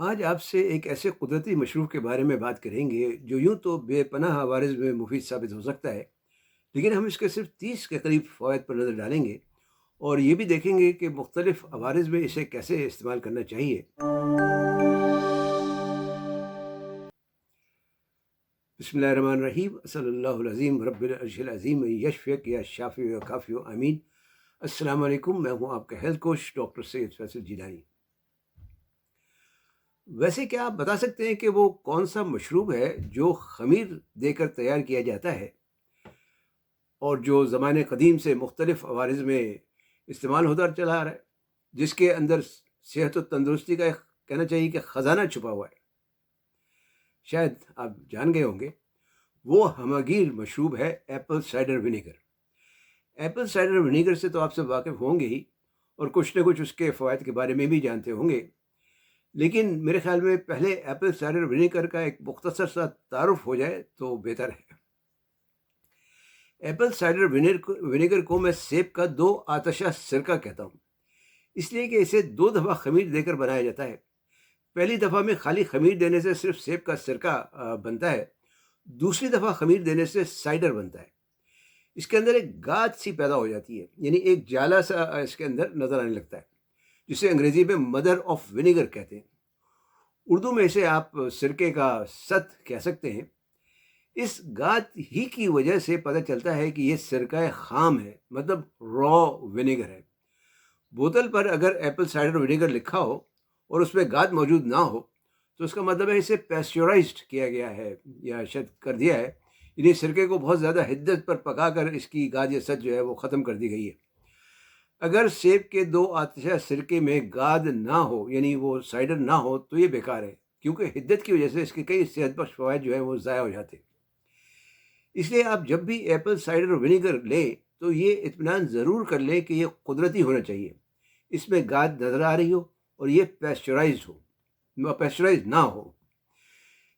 آج آپ سے ایک ऐसे कुदरती मशरूब के बारे में बात करेंगे जो यूं तो बेपनाह आवाज़ में मुफीद साबित हो सकता है, लेकिन हम इसके सिर्फ 30 के करीब फ़वाइद पर नज़र डालेंगे और ये भी देखेंगे कि मुख्तलिफ अवारिज़ में इसे कैसे इस्तेमाल करना चाहिए। बिस्मिल्लाहिर्रहमानिर्रहीम, सल्लल्लाहु अलज़ीम रब्बिल अर्शिल अज़ीम यशफ़िक या शाफ़ी व काफ़ी व आमीन। अस्सलाम वालेकुम, मैं हूँ आपका health coach doctor Syed Faisal Jilani. वैसे क्या आप बता सकते हैं कि वो कौन-सा मशरूब है जो ख़मीर देकर तैयार किया जाता है और जो ज़माने क़दीम से मुख्तलिफ़ अवारिज़ में इस्तेमाल होता चला आ रहा है, जिसके अंदर सेहत और तंदुरुस्ती का एक कहना चाहिए कि ख़ज़ाना छुपा हुआ है? शायद आप जान गए होंगे, वो हमगीर मशरूब है Apple cider vinegar. Apple cider vinegar से तो आप सब वाकिफ़ होंगे ही और कुछ न कुछ उसके फ़वाइद के बारे में भी जानते होंगे। लेकिन मेरे ख़्याल में पहले एप्पल साइडर विनेगर का एक मुख्तसर सा तारुफ़ हो जाए तो बेहतर है। एप्पल साइडर विनेगर को मैं सेब का 2 आतशा सिरका कहता हूँ, इसलिए कि इसे 2 दफ़ा ख़मीर देकर बनाया जाता है। पहली दफ़ा में खाली ख़मीर देने से सिर्फ़ सेब का सिरका बनता है, दूसरी दफ़ा ख़मीर देने से साइडर बनता है। इसके अंदर एक गाद सी पैदा हो जाती है, यानी एक जाला सा इसके अंदर नज़र आने लगता है, जिसे अंग्रेज़ी में मदर ऑफ़ विनेगर कहते हैं। उर्दू में इसे आप सिरके का सत कह सकते हैं। इस गाद ही की वजह से पता चलता है कि ये सिरका ख़ाम है, मतलब रॉ विनेगर है। बोतल पर अगर एप्पल साइडर विनेगर लिखा हो और उसमें गाद मौजूद ना हो, तो उसका मतलब है इसे पैस्चराइज्ड किया गया है या शायद कर दिया है। यानी सिरके को बहुत ज़्यादा हिद्दत पर पकाकर इसकी गाद या सत जो है वो ख़त्म कर दी गई है। अगर सेब के 2 आतशा सिरके में गाद ना हो, यानी वो साइडर ना हो, तो ये बेकार है, क्योंकि हिद्दत की वजह से इसके कई सेहत बख्श फ़वाइद जो है वो ज़ाया हो जाते हैं। इसलिए आप जब भी एप्पल साइडर विनेगर लें, तो ये इत्मीनान ज़रूर कर लें कि ये कुदरती होना चाहिए, इसमें गाद नज़र आ रही हो और ये पैस्चराइज़ ना हो।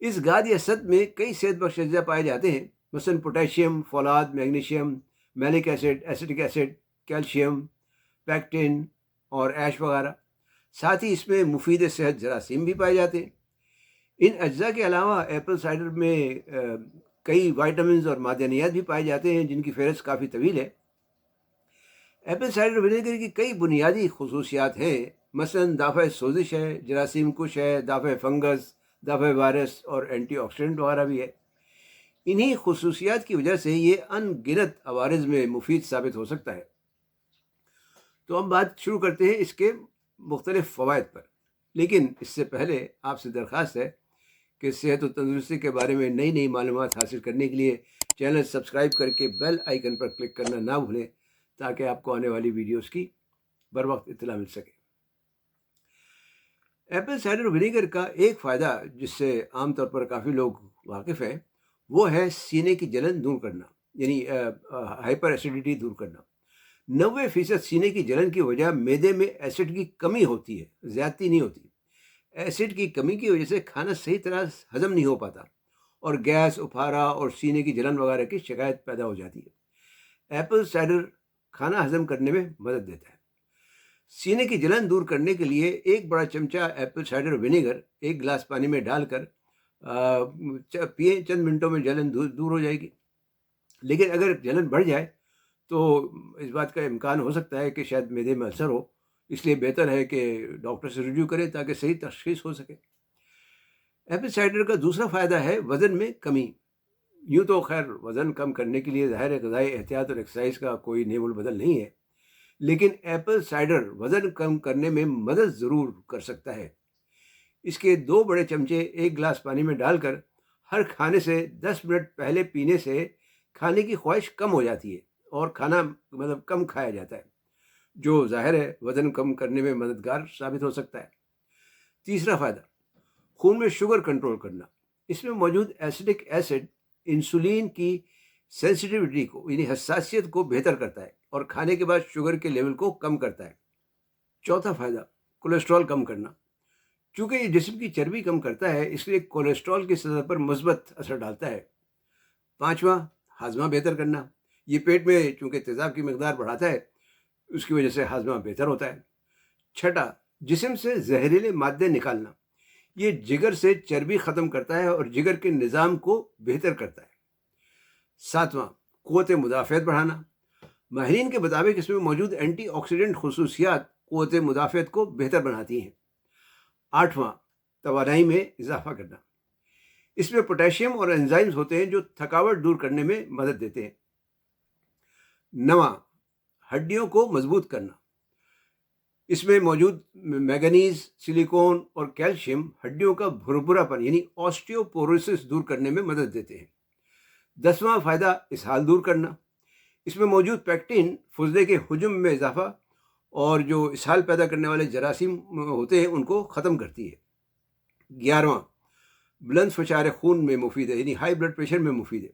इस गाद या सत में कई सेहत बख्श अज़ा पाए जाते हैं, मसलन पोटेशियम, फ़ौलाद, magnesium, malic acid, acetic acid, calcium, pectin और ऐश वगैरह। साथ ही इसमें मुफीद सेहत जरासीम भी पाए जाते हैं। इन अज्जा के अलावा एप्पल साइडर में कई विटामिन्स और मादनियात भी पाए जाते हैं, जिनकी फ़हरिस्त काफ़ी तवील है। एप्पल साइडर विनेगर की कई बुनियादी खसूसियात हैं, मसलन दाफ़ع सोजिश है, जरासीम कुश है, दाफ़ع फंगस, दाफ़ع वायरस और एंटीऑक्सीडेंट वगैरह भी है। इन्हीं खसूसियात की वजह से ये अनगिनत अवारिज़ में मुफीद साबित हो सकता है। तो हम बात शुरू करते हैं इसके मुख्तलिफ़ फ़वाइद पर, लेकिन इससे पहले आपसे दरख्वास्त है कि सेहत और तंदुरुस्ती के बारे में नई नई मालूमात हासिल करने के लिए चैनल सब्सक्राइब करके बेल आइकन पर क्लिक करना ना भूलें, ताकि आपको आने वाली वीडियोस की बर वक्त इत्तला मिल सके। एप्पल साइडर विनेगर का एक फ़ायदा, जिससे आमतौर पर काफ़ी लोग वाकिफ़ हैं, वो है सीने की जलन दूर करना, यानी हाइपर एसिडिटी दूर करना। 90% सीने की जलन की वजह मैदे में एसिड की कमी होती है, ज़्यादती नहीं होती। एसिड की कमी की वजह से खाना सही तरह हज़म नहीं हो पाता और गैस, उफारा और सीने की जलन वगैरह की शिकायत पैदा हो जाती है। एप्पल साइडर खाना हज़म करने में मदद देता है। सीने की जलन दूर करने के लिए एक बड़ा चमचा एप्पल साइडर विनेगर एक गिलास पानी में डालकर पिए, चंद मिनटों में जलन दूर हो जाएगी। लेकिन अगर जलन बढ़ जाए तो इस बात का इम्कान हो सकता है कि शायद मैदे में अल्सर हो, इसलिए बेहतर है कि डॉक्टर से रिव्यू करें ताकि सही तशख़ीस हो सके। एप्पल साइडर का दूसरा फ़ायदा है वज़न में कमी। यूँ तो खैर वज़न कम करने के लिए ज़ाहिर है ग़िज़ाई एहतियात और एक्सरसाइज का कोई नेमुल बदल नहीं है, लेकिन एप्पल साइडर वज़न कम करने में मदद ज़रूर कर सकता है। इसके 2 बड़े चमचे एक गिलास पानी में डालकर हर खाने से 10 मिनट पहले पीने से खाने की ख्वाहिश कम हो जाती है और खाना मतलब कम खाया जाता है, जो ज़ाहिर है वज़न कम करने में मददगार साबित हो सकता है। तीसरा फ़ायदा, खून में शुगर कंट्रोल करना। इसमें मौजूद एसिटिक एसिड इंसुलिन की सेंसिटिविटी को, यानी हसासियत को बेहतर करता है और खाने के बाद शुगर के लेवल को कम करता है। चौथा फ़ायदा, कोलेस्ट्रॉल कम करना। चूँकि ये जिस्म की चर्बी कम करता है, इसलिए कोलेस्ट्रॉल की सतह पर मुस्बत असर डालता है। पाँचवां, हाज़मा बेहतर करना। ये पेट में चूँकि तेज़ाब की मकदार बढ़ाता है, उसकी वजह से हाज़मा बेहतर होता है। छठा, जिस्म से जहरीले मादे निकालना। یہ جگر سے چربی ختم کرتا ہے اور جگر کے نظام کو بہتر کرتا ہے۔ 7واں، قوت مدافعت بڑھانا۔ ماہرین کے مطابق اس میں موجود اینٹی آکسیڈنٹ خصوصیات قوت مدافعت کو بہتر بناتی ہیں۔ 8واں، توانائی میں اضافہ کرنا۔ اس میں پوٹاشیم اور انزائمز ہوتے ہیں جو تھکاوٹ دور کرنے میں مدد دیتے ہیں۔ 9واں، ہڈیوں کو مضبوط کرنا۔ اس میں موجود مینگنیز، سلیکون اور کیلشیم ہڈیوں کا بھربھرا پن یعنی آسٹیوپوروسس دور کرنے میں مدد دیتے ہیں۔ 10واں فائدہ، اسہال دور کرنا۔ اس میں موجود پیکٹین فضلے کے حجم میں اضافہ اور جو اسہال پیدا کرنے والے جراثیم ہوتے ہیں ان کو ختم کرتی ہے۔ 11واں، بلند فشار خون میں مفید ہے یعنی ہائی بلڈ پریشر میں مفید ہے۔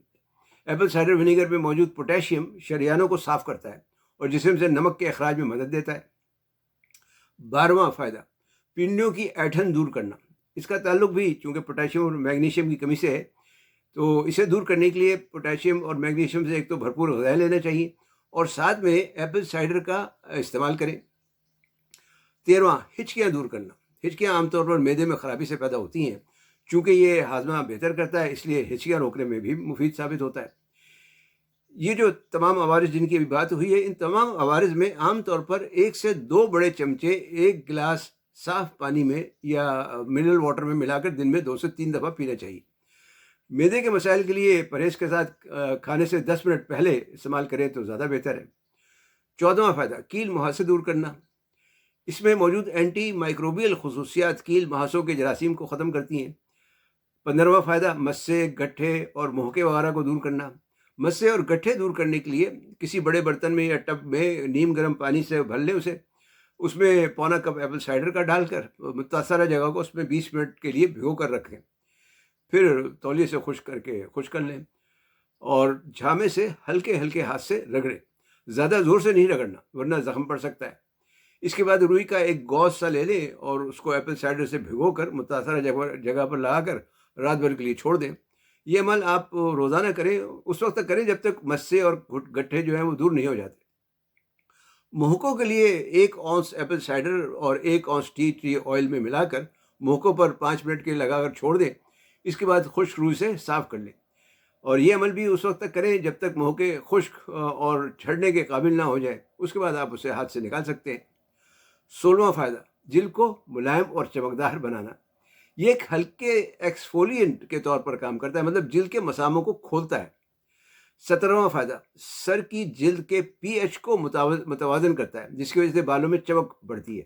ایپل سائڈر ونیگر میں موجود پوٹاشیم شریانوں کو صاف کرتا ہے اور جسم سے نمک کے اخراج میں مدد دیتا ہے۔ 12واں فائدہ، پنڈیوں کی ایٹھن دور کرنا۔ اس کا تعلق بھی چونکہ پوٹاشیم اور میگنیشیم کی کمی سے ہے، تو اسے دور کرنے کے لیے پوٹاشیم اور میگنیشیم سے ایک تو بھرپور غذائیں لینا چاہیے اور ساتھ میں ایپل سائڈر کا استعمال کریں۔ 13واں، ہچکیاں دور کرنا۔ ہچکیاں عام طور پر معدے میں خرابی سے پیدا ہوتی ہیں، چونکہ یہ ہاضمہ بہتر کرتا ہے اس لیے ہچکیاں روکنے میں بھی مفید ثابت ہوتا ہے۔ یہ جو تمام عوارض جن کی ابھی بات ہوئی ہے، ان تمام عوارض میں عام طور پر 1 سے 2 بڑے چمچے ایک گلاس صاف پانی میں یا منرل واٹر میں ملا کر دن میں 2 سے 3 دفعہ پینا چاہیے۔ معدے کے مسائل کے لیے پرہیز کے ساتھ کھانے سے 10 منٹ پہلے استعمال کریں تو زیادہ بہتر ہے۔ 14واں فائدہ، کیل مہاسے دور کرنا۔ اس میں موجود اینٹی مائکروبیل خصوصیات کیل مہاسوں کے جراثیم کو ختم کرتی ہیں۔ 15واں فائدہ، مسے، گٹھے اور مہکے وغیرہ کو دور کرنا۔ مسے اور گٹھے دور کرنے کے لیے کسی بڑے برتن میں یا ٹب میں نیم گرم پانی سے بھر لیں اسے، اس میں پونا کپ ایپل سائڈر کا ڈال کر متاثرہ جگہ کو اس میں 20 منٹ کے لیے بھگو کر رکھیں، پھر تولیے سے خشک کر لیں اور جھامے سے ہلکے ہلکے ہاتھ سے رگڑیں، زیادہ زور سے نہیں رگڑنا ورنہ زخم پڑ سکتا ہے۔ اس کے بعد روئی کا ایک گوز سا لے لیں اور اس کو ایپل سائڈر سے بھگو کر متاثرہ جگہ پر لگا کر رات بھر کے لیے چھوڑ دیں۔ یہ عمل آپ روزانہ کریں، اس وقت تک کریں جب تک مسے اور گٹھے جو ہیں وہ دور نہیں ہو جاتے۔ مہکوں کے لیے 1 اونس ایپل سائڈر اور 1 اونس ٹی ٹری آئل میں ملا کر مہکوں پر 5 منٹ کے لیے لگا کر چھوڑ دیں۔ اس کے بعد خشک روئی سے صاف کر لیں اور یہ عمل بھی اس وقت تک کریں جب تک مہکے خشک اور چھڑنے کے قابل نہ ہو جائے، اس کے بعد آپ اسے ہاتھ سے نکال سکتے ہیں۔ 16واں فائدہ، جلد کو ملائم اور چمکدار بنانا۔ یہ ایک ہلکے ایکسفولینٹ کے طور پر کام کرتا ہے، مطلب جلد کے مساموں کو کھولتا ہے۔ 17واں فائدہ، سر کی جلد کے پی ایچ کو متوازن کرتا ہے جس کی وجہ سے بالوں میں چمک بڑھتی ہے۔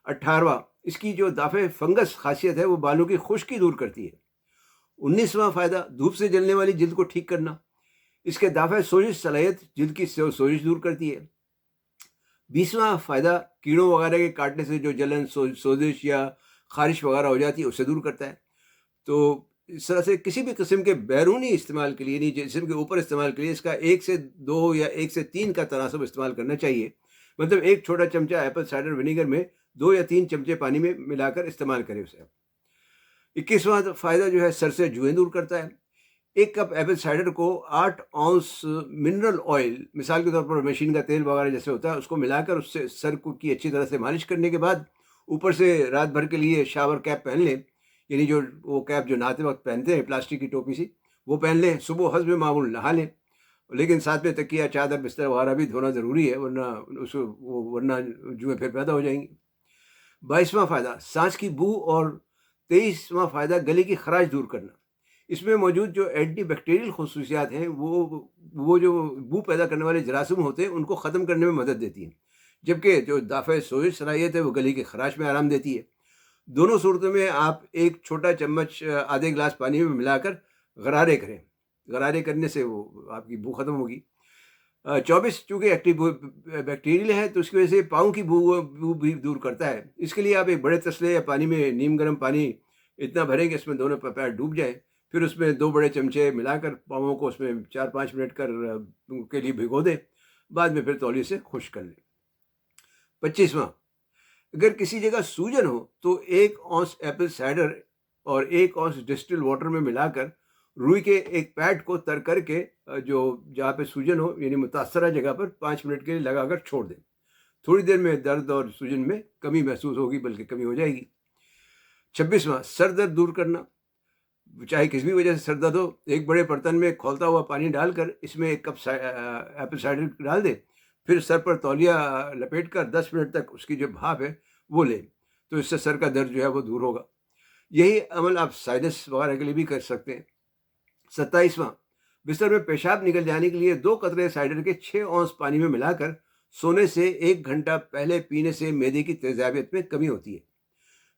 18واں، اس کی جو دافع فنگس خاصیت ہے وہ بالوں کی خشکی دور کرتی ہے۔ 19واں فائدہ، دھوپ سے جلنے والی جلد کو ٹھیک کرنا۔ اس کے دافع سوزش صلاحیت جلد کی سوزش دور کرتی ہے۔ 20واں فائدہ، کیڑوں وغیرہ کے کاٹنے سے جو جلن، سوزش یا خارش وغیرہ ہو جاتی ہے اسے دور کرتا ہے۔ تو اس طرح سے کسی بھی قسم کے بیرونی استعمال کے لیے یعنی جسم کے اوپر استعمال کے لیے اس کا 1 سے 2 یا 1 سے 3 کا تناسب استعمال کرنا چاہیے، مطلب ایک چھوٹا چمچہ ایپل سائڈر ونیگر میں 2 یا 3 چمچے پانی میں ملا کر استعمال کریں اسے۔ 21واں فائدہ جو ہے، سر سے جوئیں دور کرتا ہے۔ 1 کپ ایپل سائڈر کو 8 اونس منرل آئل، مثال کے طور پر مشین کا تیل وغیرہ جیسے ہوتا ہے، اس کو ملا کر اس سے سر کو کی اچھی طرح سے مالش کرنے کے بعد اوپر سے رات بھر کے لیے شاور کیپ پہن لیں، یعنی جو وہ کیپ جو نہاتے وقت پہنتے ہیں پلاسٹک کی ٹوپی سی، وہ پہن لیں۔ صبح حسب معمول نہا لیں، لیکن ساتھ میں تکیہ، چادر، بستر وغیرہ بھی دھونا ضروری ہے ورنہ جوئیں پھر پیدا ہو جائیں گی۔ 22واں فائدہ، سانس کی بو اور 23واں فائدہ، گلے کی خراش دور کرنا۔ اس میں موجود جو اینٹی بیکٹیریل خصوصیات ہیں وہ جو بو پیدا کرنے والے جراثیم ہوتے ہیں ان کو ختم کرنے میں مدد دیتی ہیں، جبکہ جو دافع سوزش صلاحیت ہے وہ گلے کی خراش میں آرام دیتی ہے۔ دونوں صورتوں میں آپ 1 چھوٹا چمچ آدھے گلاس پانی میں ملا کر غرارے کریں، غرارے کرنے سے وہ آپ کی بو ختم ہوگی۔ 24 چونکہ ایکٹیو بیکٹیریل ہے تو اس کی وجہ سے پاؤں کی بو بھی دور کرتا ہے۔ اس کے لیے آپ ایک بڑے تسلے یا پانی میں نیم گرم پانی اتنا بھریں کہ اس میں دونوں پیر ڈوب جائیں، پھر اس میں 2 بڑے چمچے ملا کر پاؤں کو اس میں 4-5 منٹ کے لیے بھگو دیں، بعد میں پھر تولیے سے خشک کر لیں۔ 25واں، اگر کسی جگہ سوجن ہو تو 1 اونس ایپل سائڈر اور 1 اونس ڈسٹل واٹر میں ملا کر روئی کے ایک پیڈ کو تر کر کے جو جہاں پہ سوجن ہو یعنی متاثرہ جگہ پر 5 منٹ کے لیے لگا کر چھوڑ دیں۔ تھوڑی دیر میں درد اور سوجن میں کمی محسوس ہوگی، بلکہ کمی ہو جائے گی۔ 26वां, सर दर्द दूर करना। चाहे किसी भी वजह से सर दर्द हो, एक बड़े बर्तन में खौलता हुआ पानी डालकर इसमें 1 कप एप्पल साइडर डाल दें, फिर सर पर तौलिया लपेट कर 10 मिनट तक उसकी जो भाप है वो लें, तो इससे सर का दर्द जो है वो दूर होगा। यही अमल आप साइनस वगैरह के लिए भी कर सकते हैं। 27वां, बिस्तर में पेशाब निकल जाने के लिए 2 कतरे साइडर के 6 औंस पानी में मिलाकर सोने से 1 घंटा पहले पीने से मैदे की तेज़ाबियत में कमी होती है,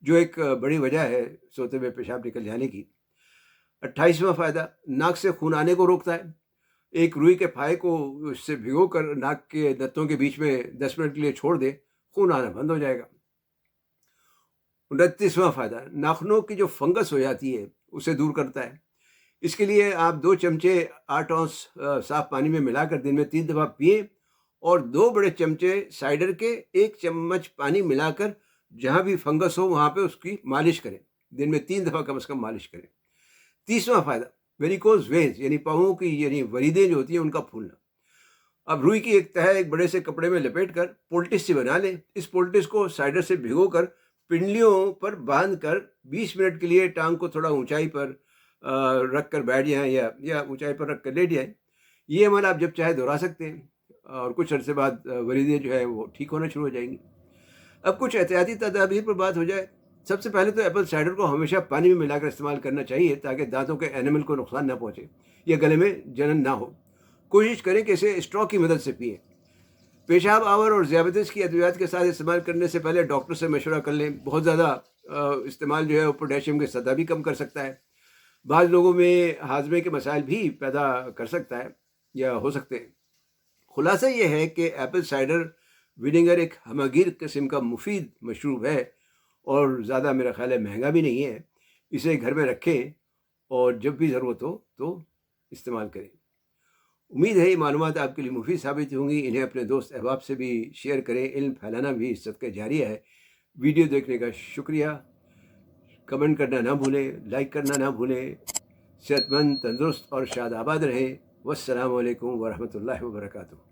जो एक बड़ी वजह है सोते में पेशाब निकल जाने की। 28वां फ़ायदा, नाक से खून आने को रोकता है। एक रुई के फाहे को उससे भिगोकर नाक के दंतों के बीच में 10 मिनट के लिए छोड़ दें, खून आना बंद हो जाएगा। 29वां फ़ायदा, नाखूनों की जो फंगस हो जाती है उसे दूर करता है। इसके लिए आप 2 चमचे 8 औंस साफ़ पानी में मिलाकर दिन में 3 दफ़ा पिएँ और 2 बड़े चमचे साइडर के 1 चम्मच पानी मिलाकर जहाँ भी फंगस हो वहाँ पे उसकी मालिश करें। दिन में 3 दफ़ा कम से कम मालिश करें। 30वां फ़ायदा, वेरिकोज़ वेन्स यानी पाँवों की यानी वरीदें जो होती हैं उनका फूलना। अब रुई की एक तह एक बड़े से कपड़े में लपेटकर पोल्टिस सी बना लें। इस पोल्टिस को साइडर से भिगोकर पिंडलियों पर बांधकर 20 मिनट के लिए टांग को थोड़ा ऊंचाई पर रख कर बैठ जाएं या ऊंचाई पर रख कर लेट जाएं। ये अमल आप जब चाहे दोहरा सकते हैं और कुछ अरसे बाद वरीदें जो है वो ठीक होना शुरू हो जाएंगी। अब कुछ एहतियाती तदाबीर पर बात हो जाए। सबसे पहले तो एप्पल साइडर को हमेशा पानी में मिलाकर इस्तेमाल करना चाहिए ताकि दांतों के एनिमल को नुकसान ना पहुंचे या गले में जलन ना हो। कोशिश करें कि इसे स्ट्रॉ की मदद से पिएं। पेशाब आवर और ज़ियाबतीस की अद्वियात के साथ इस्तेमाल करने से पहले डॉक्टर से मशवरा कर लें। बहुत ज़्यादा इस्तेमाल जो है वो पोटेशियम की सतह भी कम कर सकता है। बाज़ लोगों में हाजमे के मसाइल भी पैदा कर सकता है या हो सकते हैं। खुलासा ये है कि एप्पल साइडर विनेगर एक हमगीर किस्म का मुफीद मशरूब है और ज़्यादा मेरा ख्याल है महंगा भी नहीं है। इसे घर में रखें और जब भी ज़रूरत हो तो इस्तेमाल करें। उम्मीद है ये मालूमात आपके लिए मुफीद साबित होंगी। इन्हें अपने दोस्त अहबाब से भी शेयर करें। इल्म फैलाना भी सदका जारिया है। वीडियो देखने का शुक्रिया। कमेंट करना ना भूलें, लाइक करना ना भूलें। सेहतमंद, तंदुरुस्त और शादाबाद रहें। वस्सलामु अलैकुम वरहमतुल्लाहि वबरकातुहू।